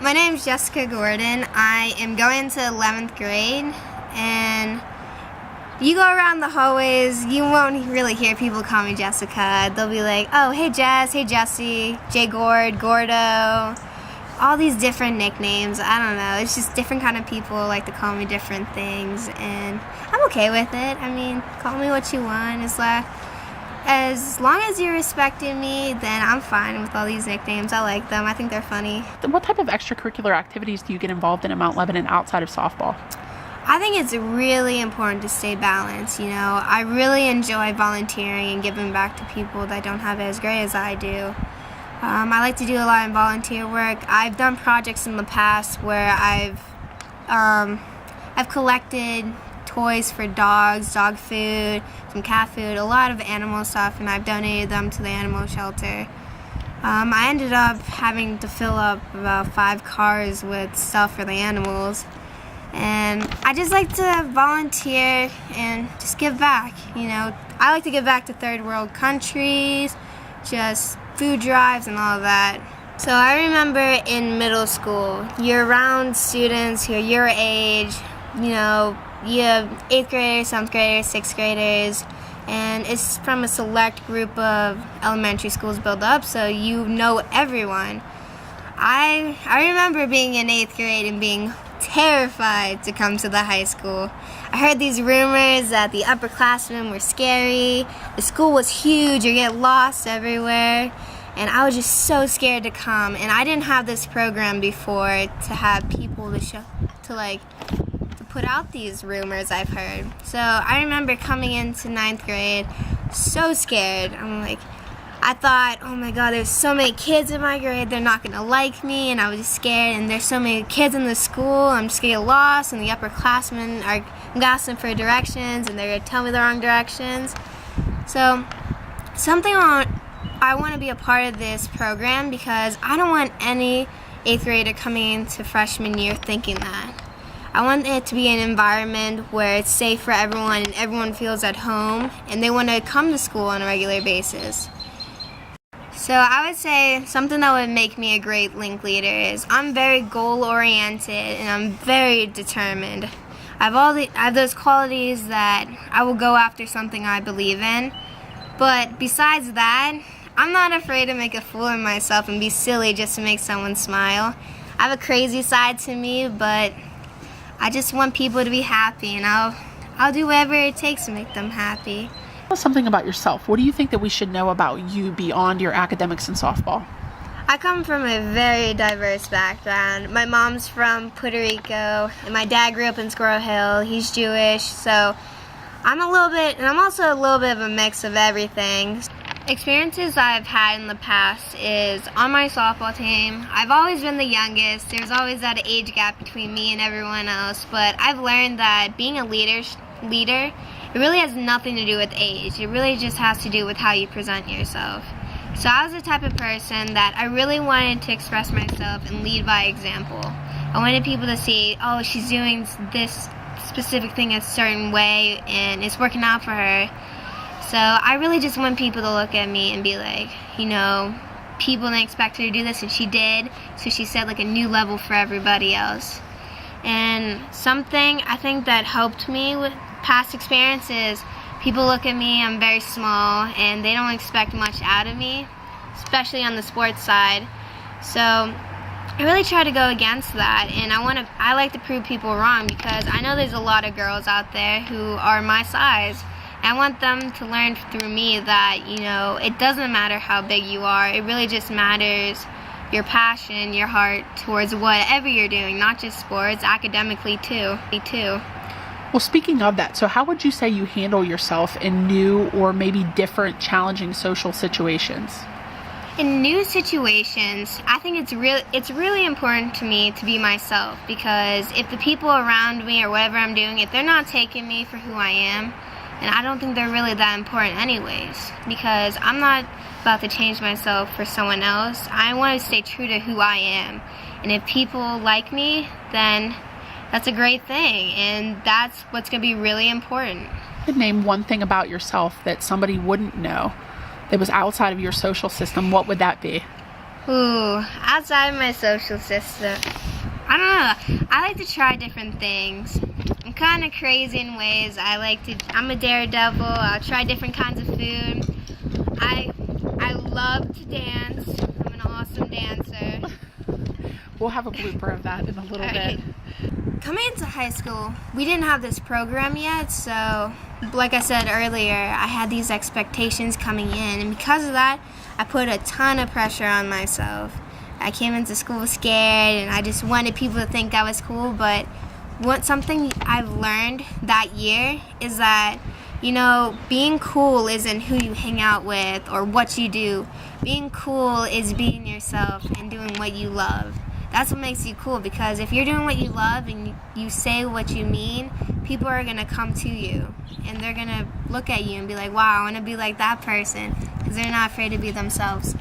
My name is Jessica Gordon. I am going to 11th grade, and you go around the hallways, you won't really hear people call me Jessica. They'll be like, oh, hey Jess, hey Jessie, Jay Gord, Gordo, all these different nicknames. I don't know, it's just different kind of people like to call me different things, and I'm okay with it. I mean, call me what you want. As long as you're respecting me, then I'm fine with all these nicknames. I like them. I think they're funny. What type of extracurricular activities do you get involved in at Mount Lebanon outside of softball? I think it's really important to stay balanced. I really enjoy volunteering and giving back to people that don't have it as great as I do. I like to do a lot of volunteer work. I've done projects in the past where I've collected toys for dogs, dog food, some cat food, a lot of animal stuff, and I've donated them to the animal shelter. I ended up having to fill up about 5 cars with stuff for the animals. And I just like to volunteer and just give back. I like to give back to third world countries, just food drives and all of that. So I remember in middle school, you're around students who are your age, you have 8th graders, 7th graders, 6th graders, and it's from a select group of elementary schools built up, so you know everyone. I remember being in 8th grade and being terrified to come to the high school. I heard these rumors that the upperclassmen were scary, the school was huge, you get lost everywhere, and I was just so scared to come. And I didn't have this program before to have people to put out these rumors I've heard. So I remember coming into 9th grade so scared. I thought, oh my God, there's so many kids in my grade, they're not gonna like me, and I was just scared, and there's so many kids in the school, I'm just gonna get lost, and the upperclassmen are asking for directions, and they're gonna tell me the wrong directions. So I want to be a part of this program because I don't want any 8th grader coming into freshman year thinking that. I want it to be an environment where it's safe for everyone and everyone feels at home and they want to come to school on a regular basis. So I would say something that would make me a great link leader is I'm very goal-oriented and I'm very determined. I have those qualities that I will go after something I believe in. But besides that, I'm not afraid to make a fool of myself and be silly just to make someone smile. I have a crazy side to me, but I just want people to be happy, and I'll do whatever it takes to make them happy. Tell us something about yourself. What do you think that we should know about you beyond your academics and softball? I come from a very diverse background. My mom's from Puerto Rico, and my dad grew up in Squirrel Hill. He's Jewish, so I'm also a little bit of a mix of everything. Experiences I've had in the past is on my softball team. I've always been the youngest. There's always that age gap between me and everyone else, but I've learned that being a leader, it really has nothing to do with age. It really just has to do with how you present yourself. So I was the type of person that I really wanted to express myself and lead by example. I wanted people to see, oh, she's doing this specific thing a certain way and it's working out for her. So I really just want people to look at me and be like, people didn't expect her to do this and she did, so she set a new level for everybody else. And something I think that helped me with past experiences, people look at me, I'm very small, and they don't expect much out of me, especially on the sports side. So I really try to go against that, and I like to prove people wrong because I know there's a lot of girls out there who are my size. I want them to learn through me that, it doesn't matter how big you are. It really just matters your passion, your heart towards whatever you're doing, not just sports, academically too. Me too. Well, speaking of that, so how would you say you handle yourself in new or maybe different challenging social situations? In new situations, I think it's really important to me to be myself because if the people around me or whatever I'm doing, if they're not taking me for who I am, and I don't think they're really that important anyways, because I'm not about to change myself for someone else. I want to stay true to who I am. And if people like me, then that's a great thing, and that's what's going to be really important. Could name one thing about yourself that somebody wouldn't know that was outside of your social system, what would that be? Ooh, outside my social system, I don't know. I like to try different things. I'm kind of crazy in ways. I'm a daredevil. I'll try different kinds of food. I love to dance. I'm an awesome dancer. We'll have a blooper of that in a little Alright. bit. Coming into high school, we didn't have this program yet, so like I said earlier, I had these expectations coming in, and because of that, I put a ton of pressure on myself. I came into school scared, and I just wanted people to think I was cool, but something I've learned that year is that, being cool isn't who you hang out with or what you do. Being cool is being yourself and doing what you love. That's what makes you cool, because if you're doing what you love and you say what you mean, people are going to come to you and they're going to look at you and be like, wow, I want to be like that person, because they're not afraid to be themselves.